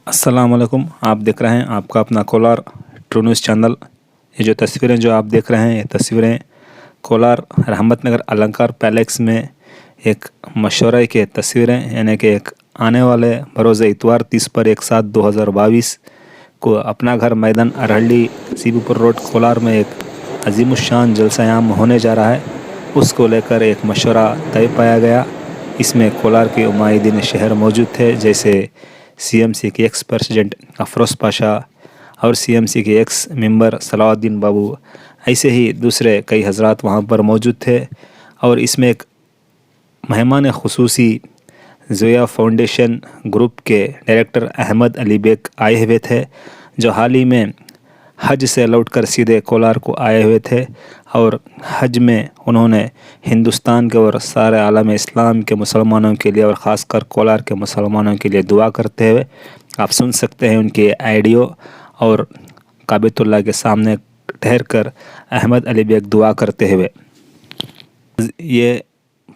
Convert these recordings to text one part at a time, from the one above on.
السلام علیکم. آپ دیکھ رہے ہیں آپ کا اپنا کولار ٹرو نیوز چینل. یہ جو تصویریں جو آپ دیکھ رہے ہیں یہ تصویریں کولار رحمت نگر النکار پیلیکس میں ایک مشورہ کے تصویریں، یعنی کہ ایک آنے والے بروز اتوار 30/1/2022 کو اپنا گھر میدان ارہلی سی بی پور روڈ کولار میں ایک عظیم الشان جلسہ عام ہونے جا رہا ہے. اس کو لے کر ایک مشورہ طے پایا گیا. اس میں کولار کے عمائدین شہر موجود تھے، جیسے سی ایم سی کے ایکس پریزیڈنٹ افروز پاشا اور سی ایم سی کے ایکس ممبر صلاح الدین بابو. ایسے ہی دوسرے کئی حضرات وہاں پر موجود تھے. اور اس میں ایک مہمان خصوصی زویا فاؤنڈیشن گروپ کے ڈائریکٹر احمد علی بیگ آئے ہوئے تھے، جو حال ہی میں حج سے لوٹ کر سیدھے کولار کو آئے ہوئے تھے. اور حج میں انہوں نے ہندوستان کے اور سارے عالم اسلام کے مسلمانوں کے لیے اور خاص کر کولار کے مسلمانوں کے لیے دعا کرتے ہوئے آپ سن سکتے ہیں ان کے آڈیو. اور کعبۃ اللہ کے سامنے ٹھہر کر احمد علی بیگ دعا کرتے ہوئے یہ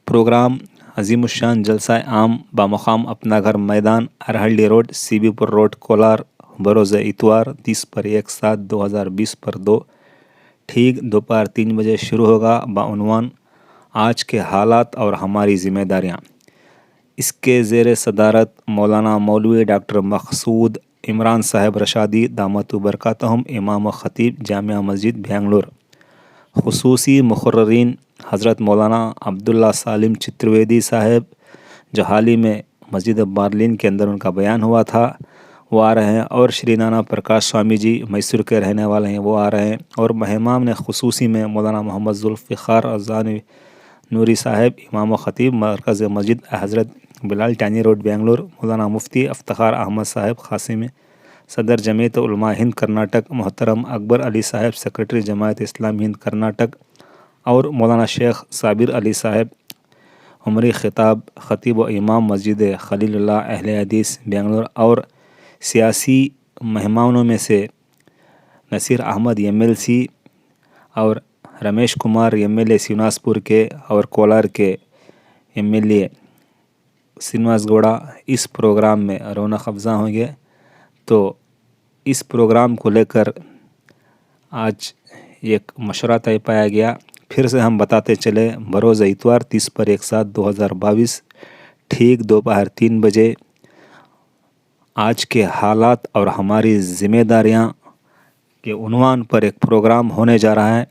پروگرام عظیم الشان جلسہ عام بامقام اپنا گھر میدان ارہلی روڈ سی بی پور روڈ کولار بروز اتوار 30/1/2020 پر 2 ٹھیک دوپہر 3 بجے شروع ہوگا بعنوان آج کے حالات اور ہماری ذمہ داریاں. اس کے زیر صدارت مولانا مولوی ڈاکٹر مقصود عمران صاحب رشادی دامت برکاتہم امام و خطیب جامعہ مسجد بنگلور. خصوصی مقررین حضرت مولانا عبداللہ سالم چترویدی صاحب، جو حال ہی میں مسجد بارلین کے اندر ان کا بیان ہوا تھا، وہ آ رہے ہیں. اور شری نانا پرکاش سوامی جی میسور کے رہنے والے ہیں، وہ آ رہے ہیں. اور مہمان خصوصی میں مولانا محمد ذوالفقار ازانی نوری صاحب امام و خطیب مرکز مسجد حضرت بلال ٹانی روڈ بنگلور. مولانا مفتی افتخار احمد صاحب قاسمی صدر جمعیت علماء ہند کرناٹک، محترم اکبر علی صاحب سیکرٹری جماعت اسلامی ہند کرناٹک، اور مولانا شیخ صابر علی صاحب عمری خطاب خطیب و امام مسجد خلیل اللہ اہل حدیث بنگلور. اور سیاسی مہمانوں میں سے Nasir Ahmed M L C اور Ramesh Kumar M L A Sinaspur کے اور کولار کے ایم ایل اے سینواس گوڑا اس پروگرام میں رونق افزا ہوں گے. تو اس پروگرام کو لے کر آج ایک مشورہ طے پایا گیا. پھر سے ہم بتاتے چلے، بروز اتوار 30/1/2022 ٹھیک دوپہر 3 بجے آج کے حالات اور ہماری ذمہ داریاں کے عنوان پر ایک پروگرام ہونے جا رہا ہے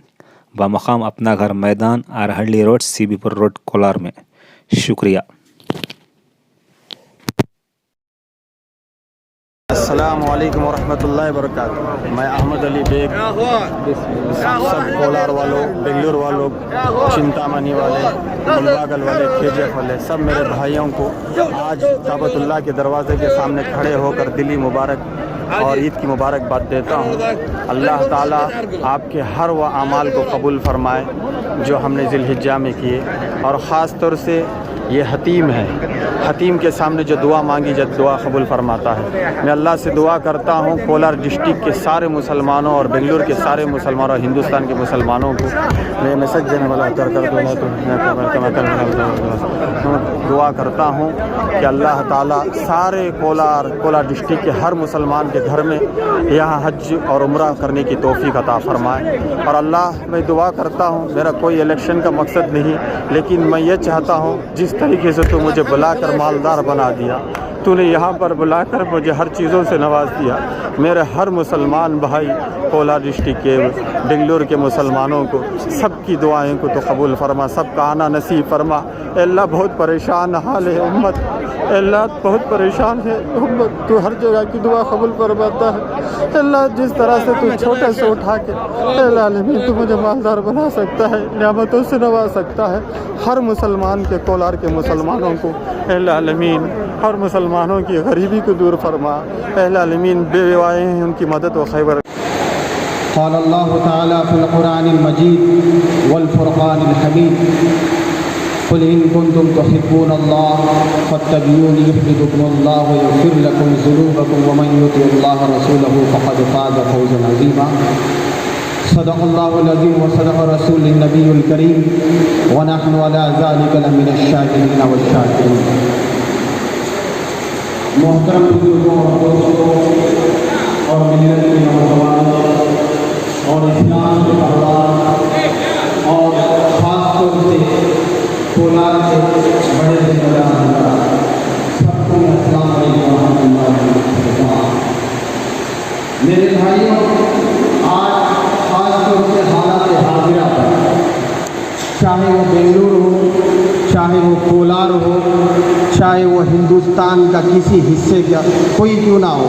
بامقام اپنا گھر میدان ارہلی روڈ سی بی پور روڈ کولار میں. شکریہ. السلام علیکم ورحمۃ اللہ وبرکاتہ. میں احمد علی بیگ سب کولار والوں، بنگلور والوں، چنتامنی والے، منواگل والے، کے جی ایف والے، سب میرے بھائیوں کو آج کعبۃ اللہ کے دروازے کے سامنے کھڑے ہو کر دلی مبارک اور عید کی مبارکباد دیتا ہوں. اللہ تعالیٰ آپ کے ہر وہ اعمال کو قبول فرمائے جو ہم نے ذی الحجہ میں کیے. اور خاص طور سے یہ حتیم ہے، حتیم کے سامنے جو دعا مانگی جب دعا قبول فرماتا ہے. میں اللہ سے دعا کرتا ہوں کولار ڈسٹرکٹ کے سارے مسلمانوں اور بنگلور کے سارے مسلمانوں اور ہندوستان کے مسلمانوں کو میں میسج دینے والا دعا کرتا ہوں کہ اللہ تعالیٰ سارے کولار ڈسٹرکٹ کے ہر مسلمان کے گھر میں یہاں حج اور عمرہ کرنے کی توفیق عطا فرمائے. اور اللہ میں دعا کرتا ہوں، میرا کوئی الیکشن کا مقصد نہیں، لیکن میں یہ چاہتا ہوں جس طریقے سے تو مجھے بلا کر مالدار بنا دیا، تو نے یہاں پر بلا کر مجھے ہر چیزوں سے نواز دیا. میرے ہر مسلمان بھائی کولار ڈسٹرکٹ کے، بنگلور کے مسلمانوں کو سب کی دعائیں کو تو قبول فرما، سب کا آنا نصیب فرما. اے اللہ بہت پریشان حال ہے امت، اے اللہ بہت پریشان ہے امت، تو ہر جگہ کی دعا قبول فرماتا ہے. اے اللہ جس طرح سے تو چھوٹے سے اٹھا کے اے اللہ العالمین تو مجھے مالدار بنا سکتا ہے، نعمتوں سے نواز سکتا ہے. ہر مسلمان کے، کولار کے مسلمانوں کو اے اللہ العالمین ہر مسلمانوں کی غریبی کو دور فرما. اے اللہ العالمین بے وائیں ہیں ان کی مدد و خیبر. قال اللہ تعالی فی القرآن المجید والفرقان الحمید قل ان کنتم تحبون اللہ فاتبعونی یحببکم اللہ ویغفر لکم ذنوبکم ومن یطع اللہ رسولہ فقد فاز فوزا عظیما. صدق اللہ العظیم وصدق رسول النبی الکریم ونحن علی ذلک لمن الشاہدین والشاکرین. मोहतरम बुजुर्गों और दोस्तों और मिलत के नौजवानों और इस्लाम के परिवार और ख़ास तौर से कोलार के बड़े जिम्मेदार सबको अस्सलाम वालेकुम वरहमतुल्लाह। मेरे भाइयों, आज ख़ास तौर से हालात हाजिरा पर, चाहे वो बेंगलुरु हो, चाहे वो कोलार हो, चाहे वो हिंदुस्तान का किसी हिस्से का कोई क्यों ना हो,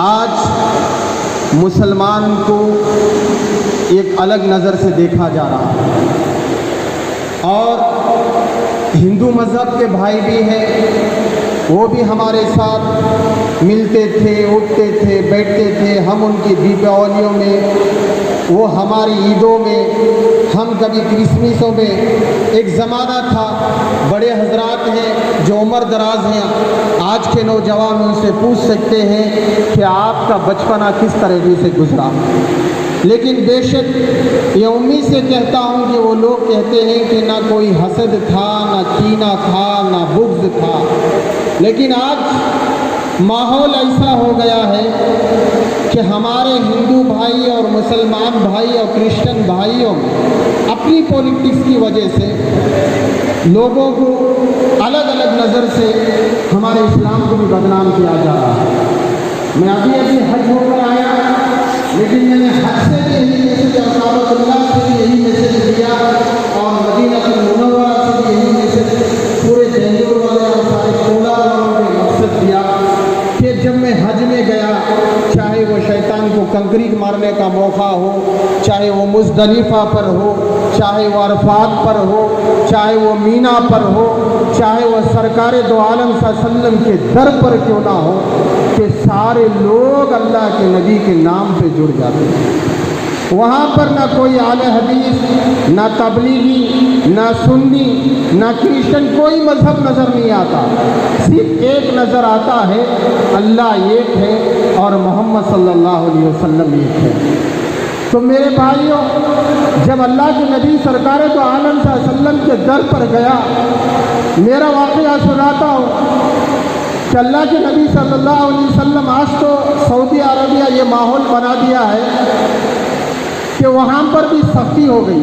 आज मुसलमान को एक अलग नज़र से देखा जा रहा है। और हिंदू मज़हब के भाई भी हैं, वो भी हमारे साथ मिलते थे, उठते थे, बैठते थे। हम उनकी दीपावलियों में, वो हमारी ईदों में, हम कभी क्रिसमसों में। एक ज़माना था, बड़े हजरात हैं जो उम्र दराज हैं, आज के नौजवान उनसे पूछ सकते हैं कि आपका बचपना किस तरह से गुजरा। लेकिन बेशक ये उम्मीद से कहता हूँ कि वो लोग कहते हैं कि ना कोई हसद था, ना कीना था, ना बुग़्ज़ था। लेकिन आज माहौल ऐसा हो गया है कि हमारे हिंदू भाई और मुसलमान भाई और क्रिश्चियन भाइयों अपनी पॉलिटिक्स की वजह से लोगों को अलग अलग नज़र से हमारे इस्लाम को भी बदनाम किया जा रहा है। मैं अभी हज होकर आया, लेकिन मैंने हज से भी यही मैसेज और काबतुल्लाह से भी यही मैसेज दिया और मदीनतुल मुनव्वरा से भी यही मैसेज पूरे बेंगलुरु वाले और सारे कोलार वालों को मकसद दिया कि जब मैं हज में गया, चाहे वो शैतान को कंकरीट मारने का मौका हो, चाहे वो मुज़दलिफ़ा पर हो, चाहे वो अरफात पर हो, चाहे वो मीना पर हो, चाहे वो सरकार दो आलम सल्लल्लाहु अलैहि वसल्लम के दर पर क्यों ना हो, कि सारे लोग अल्लाह के नबी के नाम पे जुड़ जाते हैं। वहाँ पर ना कोई आले हदीस, ना तबलीगी, ना सुन्नी, ना क्रिश्चियन, कोई मज़हब नज़र नहीं आता। सिर्फ एक नज़र आता है, अल्लाह एक है और मोहम्मद सल्लल्लाहु अलैहि वसल्लम एक है। तो मेरे भाइयों, जब अल्लाह के नबी सरकार तो आलम सल्लल्लाहु अलैहि वसल्लम के दर पर गया, मेरा वाक़या सुनाता हूँ कि अल्लाह के नबी सल्लल्लाहु अलैहि वसल्लम, आज तो सऊदी अरबिया ये माहौल बना दिया है कि वहाँ पर भी सख्ती हो गई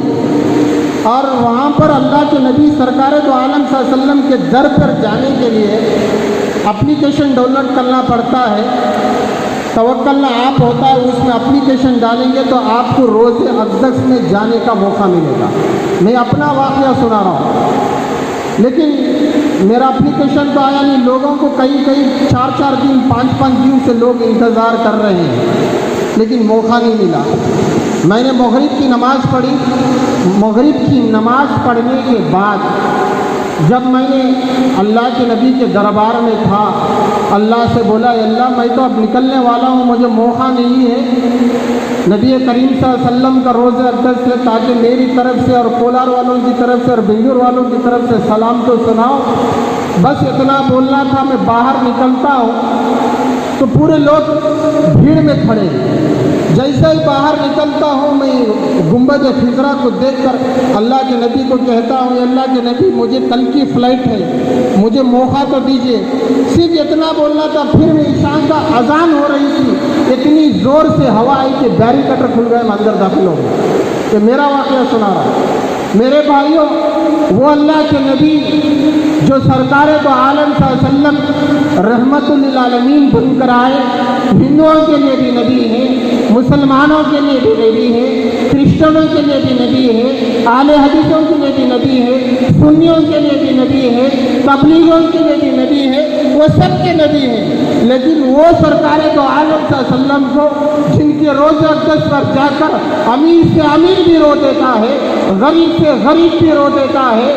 और वहाँ पर अल्लाह के नबी सरकार दो आलम सल्लल्लाहु अलैहि वसल्लम के दर पर जाने के लिए एप्लीकेशन डाउनलोड करना पड़ता है। तवक्कल ऐप होता है, उसमें एप्लीकेशन डालेंगे तो आपको रोज़े अक़दस में जाने का मौका मिलेगा। मैं अपना वाक़या सुना रहा हूँ, लेकिन मेरा एप्लीकेशन तो आया नहीं। लोगों को कई 4-4 दिन, 5-5 दिन से लोग इंतज़ार कर रहे हैं, लेकिन मौका नहीं मिला। मैंने मगरिब की नमाज़ पढ़ी। मगरिब की नमाज़ पढ़ने के बाद जब मैंने अल्लाह के नबी के दरबार में था, अल्लाह से बोला, अल्लाह मैं तो अब निकलने वाला हूँ, मुझे मौका नहीं है नबी करीम सल्लल्लाहु अलैहि वसल्लम का रोज़े अक़दस से, ताकि मेरी तरफ से और कोलार वालों की तरफ से और बेंगलुरु वालों की तरफ से सलाम तो सुनाओ। बस इतना बोलना था। मैं बाहर निकलता हूँ तो पूरे लोग भीड़ में खड़े। जैसे ही बाहर निकलता हूँ, मैं गुंबद खिज़रा को देखकर अल्लाह के नबी को कहता हूँ, अल्लाह के नबी मुझे कल की फ़्लाइट है, मुझे मौका तो दीजिए। सिर्फ इतना बोलना था। फिर मैं ईशान का अजान हो रही थी, इतनी ज़ोर से हवा आई कि बैरिकेटर खुल गए, मैं अंदर दाखिल हो गया। कि मेरा वाक़या सुना रहा। मेरे भाइयों, वो अल्लाह के नबी जो सरकार दो आलम सल्लल्लाहु अलैहि वसल्लम रहमतुल लिल आलमीन बनकर आए, हिंदुओं के लिए भी नबी है, मुसलमानों के लिए भी नबी है, क्रिश्चियनों के लिए भी नबी है, आले हदीसों के लिए भी नबी है, सुन्नियों के लिए भी नबी है, तबलीगों के लिए भी नबी है, वो सब के नबी है। लेकिन वो सरकार दो आलम सल्लल्लाहु अलैहि वसल्लम को, जिनके रोज़े अक़दस पर जाकर अमीर से अमीर भी रो देता है, गरीब से गरीब भी रो देता है,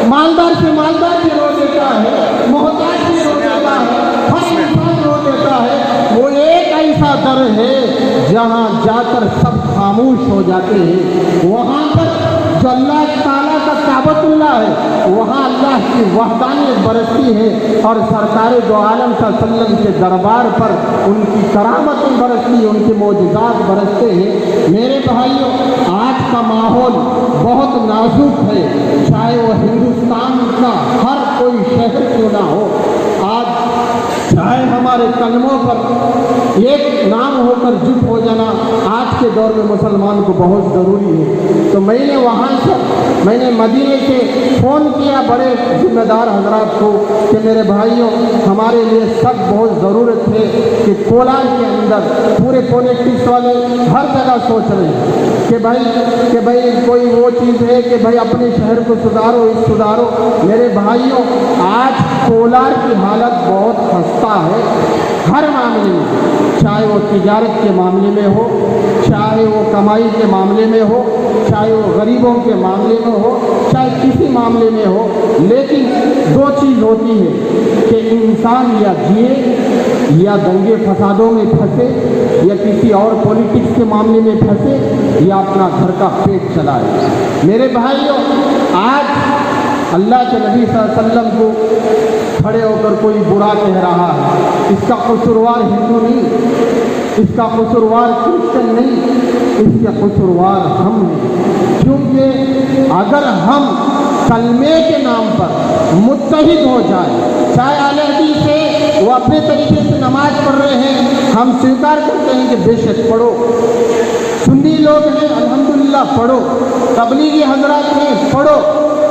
मालदार से मालदार भी रो देता है, मोहताज भी रो देता है, हर इंसान रो देता है। वो एक ऐसा दर है जहाँ जाकर सब खामोश हो जाते हैं। वहाँ पर जो अल्लाह ताला का काबतुल्लाह है, वहाँ अल्लाह की वहदानियत बरसती है और सरकार दो आलम सल्लल्लाहु अलैहि वसल्लम के दरबार पर उनकी करामतें बरसती हैं, उनके मौजूदात बरसते हैं। मेरे भाइयों, आज का माहौल बहुत नाजुक है, चाहे वो हिंदुस्तान का हर कोई शहर क्यों ना हो। आज हमारे कलमों पर एक नाम होकर जुट हो जाना आज के दौर में मुसलमान को बहुत ज़रूरी है। तो मैंने मदीने से फ़ोन किया बड़े ज़िम्मेदार हजरात को कि मेरे भाइयों, हमारे लिए सब बहुत ज़रूरत है कि कोलार के अंदर पूरे पॉलिटिक्स वाले हर जगह सोच रहे हैं कि भाई कोई वो चीज़ है कि भाई अपने शहर को सुधारो। मेरे भाइयों, आज कोलार की हालत बहुत खस्ता है हर मामले में, चाहे वो तिजारत के मामले में हो, चाहे वो कमाई के मामले में हो, चाहे वो गरीबों के मामले में हो, चाहे किसी मामले में हो। लेकिन दो चीज़ होती है कि इंसान या जिए या दंगे फसादों में फंसे या किसी और पॉलिटिक्स के मामले में फंसे या अपना घर का पेट चलाए। मेरे भाइयों, आज अल्लाह के नबी सल्लल्लाहु अलैहि वसल्लम को खड़े होकर कोई बुरा कह रहा है, इसका कसूरवार हिंदू नहीं, इसका कसूरवार क्रिश्चियन नहीं, इसके कसूरवार हम हैं। क्योंकि अगर हम कलमे के नाम पर मुत्तहिद हो जाए, चाहे अलहदी से वो अपने तरीके से नमाज पढ़ रहे हैं, हम स्वीकार करते हैं कि बेशक पढ़ो, सुन्नी लोग हैं अल्हम्दुलिल्लाह पढ़ो, तबलीगी हजरात हैं पढ़ो,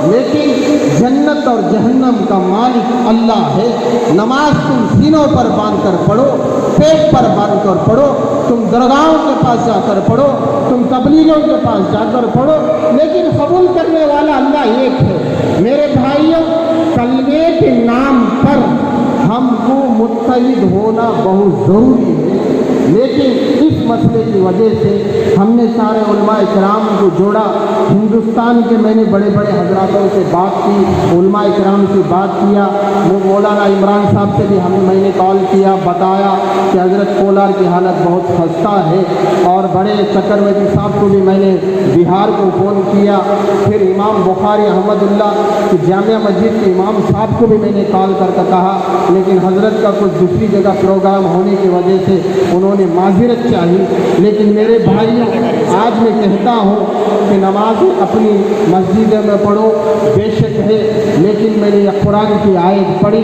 लेकिन जन्नत और जहन्नम का मालिक अल्लाह है। नमाज तुम सीनों पर बांध कर पढ़ो, पेट पर बांध कर पढ़ो, तुम दरगाहों के पास जाकर पढ़ो, तुम तबलीगों के पास जाकर पढ़ो, लेकिन कबूल करने वाला अल्लाह एक है। मेरे भाइयों, कलमे के नाम पर हमको मुत्तहिद होना बहुत ज़रूरी है। लेकिन इस मसले की वजह से हमने सारे उलमाए किराम को जोड़ा। हिंदुस्तान के मैंने बड़े बड़े हजरातों से बात की, उलमाए किराम से बात किया, वो मौलाना इमरान साहब से भी मैंने कॉल किया, बताया कि हज़रत कोलार की हालत बहुत खस्ता है। और बड़े चकरवर्ती साहब को भी मैंने बिहार को फ़ोन किया। फिर इमाम बुखारी अहमदुल्ला की जामिया मस्जिद के इमाम साहब को भी मैंने कॉल करके कहा, लेकिन हज़रत का कुछ दूसरी जगह प्रोग्राम होने की वजह से उन्होंने माज़िरत चाहिए। लेकिन मेरे भाइयों, आज मैं कहता हूँ कि नमाज अपनी मस्जिद में पढ़ो, बेशक है, लेकिन मैंने कुरान की आयत पढ़ी,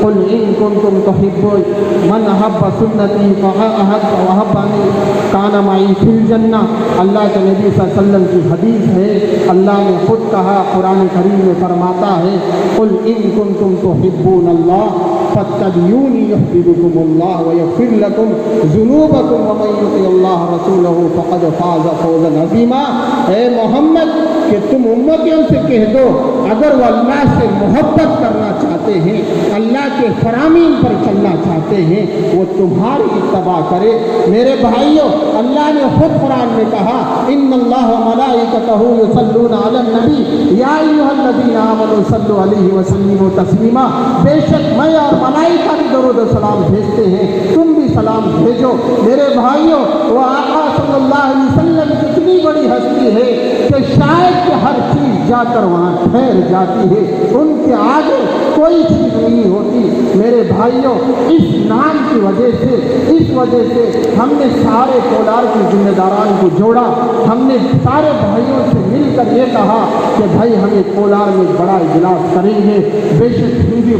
कुल इन कुंतुम तुहिब्बुन मन अहब्ब सुन्नती फअहब्बनी कान माई फिल जन्ना। अल्लाह के नबी सल्लल्लाहु अलैहि वसल्लम की हदीस है, अल्लाह ने खुद कहा, कुरान करीम में फरमाता है, कुल इन कुंतुम तुहिब्बुन अल्लाह फत्तबिऊनी युहब्बिबकुमुल्लाह व यग़फिर लकुम ज़ुनूबकुम व मन युति अल्लाह रसूलहु फ़क़द फ़ाज़ फ़ौज़न अज़ीमा। ए मोहम्मद, कि तुम उम्मतियों से कह दो, अगर वो अल्लाह से मोहब्बत करना चाहते हैं, अल्लाह के फरामीन पर चलना चाहते हैं, वो तुम्हारी इत्तबा करे। मेरे भाइयों, अल्लाह ने खुद कुरान में कहा, इन्नल्लाह व मलाइकतहु युसल्लूना अलन नबी या अय्युहल्लज़ीना आमनू सल्लु अलैहि व सल्लिमू तस्लीमा। बेशक मैं और मलाइका भी दरूद व सलाम भेजते हैं, तुम भी सलाम भेजो। मेरे भाइयों, वो आका सल्लल्लाहु अलैहि वसल्लम कितनी बड़ी हस्ती है कि शायद कि हर चीज़ जाकर वहाँ ठहर जाती है, उनके आगे कोई चीज़ नहीं होती। मेरे भाइयों, इस नाम की वजह से, इस वजह से हमने सारे कोलार के जिम्मेदारान को जोड़ा। हमने सारे भाइयों से मिलकर ये कहा कि भाई हमें कोलार में बड़ा इजलास करेंगे। बेशक हिंदू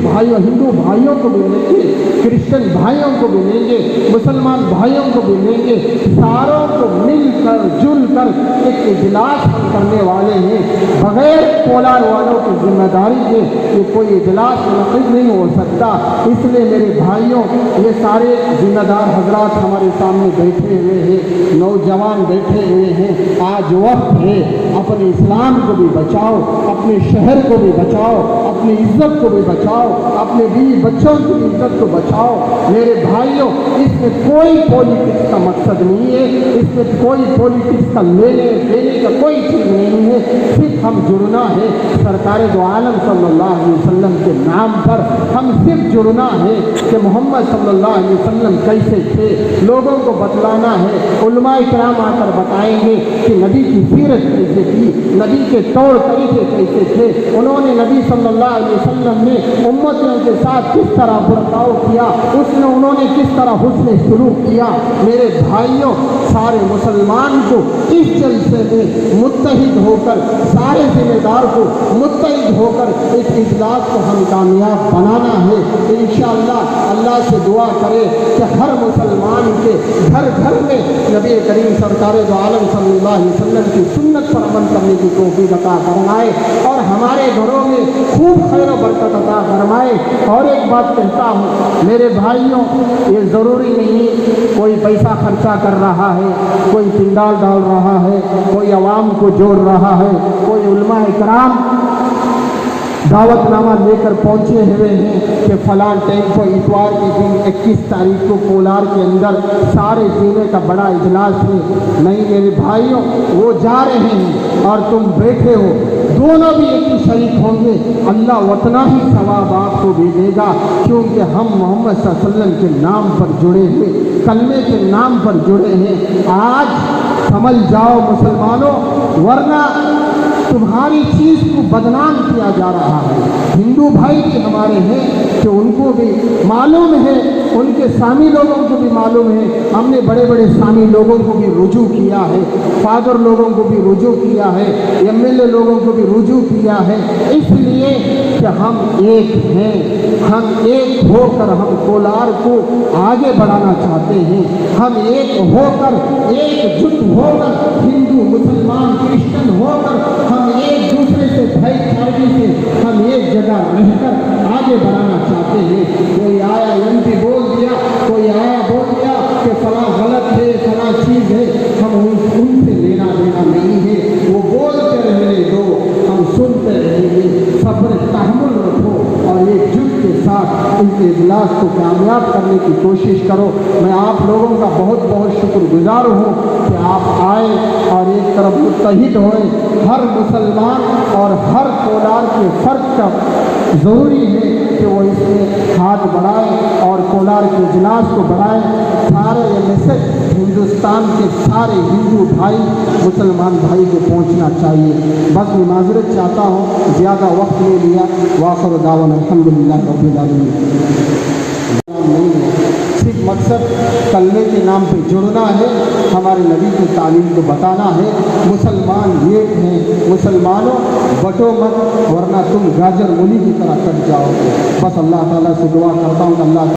भाइयों को भी लेंगे, क्रिश्चियन भाइयों को भी लेंगे, मुसलमान भाइयों को भी लेंगे, सारों को मिलकर जुलकर एक इजलास करने वाले हैं। बगैर कोलार वालों की जिम्मेदारी के ये कोई इजलास मुनक़िद नहीं हो सकता। इसलिए मेरे भाइयों, ये सारे जिम्मेदार हजरात हमारे सामने बैठे हुए हैं, नौजवान बैठे हुए हैं। आज वक्त है, अपने इस्लाम को भी बचाओ, अपने शहर को भी बचाओ, अपनी इज्जत को भी बचाओ, अपने बीवी बच्चों की इज्जत को बचाओ। मेरे भाइयों, इसमें कोई पॉलिटिक्स का मकसद नहीं है, इसमें कोई पॉलिटिक्स का लेने देने का कोई चीज़ नहीं है। सिर्फ हम जुड़ना है सरकार दो आलम सल्लल्लाहु अलैहि वसल्लम के नाम पर। हम सिर्फ जुड़ना है कि मोहम्मद सल्लल्लाहु अलैहि वसल्लम कैसे थे, लोगों को बतलाना है। उलमाए किराम आकर बताएंगे कि नबी की सीरत कैसे थी, नबी के तौर तरीके कैसे थे, उन्होंने नबी सल्लल्लाहु अलैहि वसल्लम ने उम्मतियों के साथ किस तरह बर्ताव किया, उन्होंने किस तरह हुस्न सलूक किया। मेरे भाइयों, सारे मुसलमान को इस जलसे में मुत्तहिद होकर, सारे जिम्मेदार को मुत्तहिद होकर इस इजलास को हम कामयाब बनाना है। इंशाअल्लाह अल्लाह اللہ سے دعا کرے کہ ہر مسلمان کے گھر گھر میں نبی کریم سرکار دو عالم صلی اللہ علیہ وسلم کی سنت پر عمل کرنے کی توفیق عطا فرمائے اور ہمارے گھروں میں خوب خیر و برکت عطا فرمائے۔ اور ایک بات کہتا ہوں میرے بھائیوں، یہ ضروری نہیں کوئی پیسہ خرچہ کر رہا ہے، کوئی پنڈال ڈال رہا ہے، کوئی عوام کو جوڑ رہا ہے، کوئی علماء کرام دعوت نامہ لے کر پہنچے ہوئے ہیں کہ فلاں ٹائم کو اتوار کے دن 21 تاریخ کو کولار کے اندر سارے ضلع کا بڑا اجلاس ہے۔ نہیں میرے بھائیوں، وہ جا رہے ہیں اور تم بیٹھے ہو، دونوں بھی ایک ہی شریک ہوں گے، اللہ اتنا ہی ثواب آپ کو بھی دے گا، کیونکہ ہم محمد صلی اللہ علیہ وسلم کے نام پر جڑے ہوئے، کلمے کے نام پر جڑے ہیں۔ آج سمجھ جاؤ مسلمانوں، ورنہ تمہاری چیز کو بدنام کیا جا رہا ہے۔ ہندو بھائی بھی ہمارے ہیں کہ ان کو بھی معلوم ہے، ان کے سامی لوگوں کو بھی معلوم ہے، ہم نے بڑے بڑے سامی لوگوں کو بھی رجوع کیا ہے، فادر لوگوں کو بھی رجوع کیا ہے، MLA لوگوں کو بھی رجوع کیا ہے، اس لیے کہ ہم ایک ہیں، ہم ایک ہو کر ہم کولار کو آگے بڑھانا چاہتے ہیں۔ ہم ایک ہو کر، ایک جٹ ہو کر، ہندو مسلمان کرسچن ہو کر ہم ایک دوسرے سے بھائی چارگی سے ہم ایک جگہ رہ کر آگے بڑھانا چاہتے ہیں۔ کوئی آیا MP بول دیا، کوئی آیا بول دیا کہ فلاں غلط ہے، فلاں چیز ہے، ہم ان سے لینا دینا نہیں ہے، وہ بولتے رہنے دو، ہم سنتے رہیں گے۔ صبر تحمل رکھو اور ایک جٹ کے ساتھ ان کے اجلاس کو کامیاب کرنے کی کوشش کرو۔ میں آپ لوگوں کا بہت بہت شکر گزار ہوں کہ آپ آئے اور ایک طرف متحد ہوئے۔ ہر مسلمان اور ہر کولار کے فرد کا ضروری ہے کہ وہ اس میں ہاتھ بڑھائے اور کولار کے اجلاس کو بڑھائے۔ سارے یہ میسج ہندوستان کے سارے ہندو بھائی مسلمان بھائی کو پہنچنا چاہیے۔ بس میں معذرت چاہتا ہوں، زیادہ وقت نہیں لیا۔ وآخر دعوانا الحمدللہ رب العالمین۔ نہیں ہے، صرف مقصد کلمے کے نام پہ جڑنا ہے، ہمارے نبی کی تعلیم کو بتانا ہے۔ مسلمان ایک ہیں، مسلمانوں بٹو مت، ورنہ تم گاجر مولی کی طرح کٹ جاؤ گے۔ بس اللہ تعالیٰ سے دعا کرتا ہوں کہ اللہ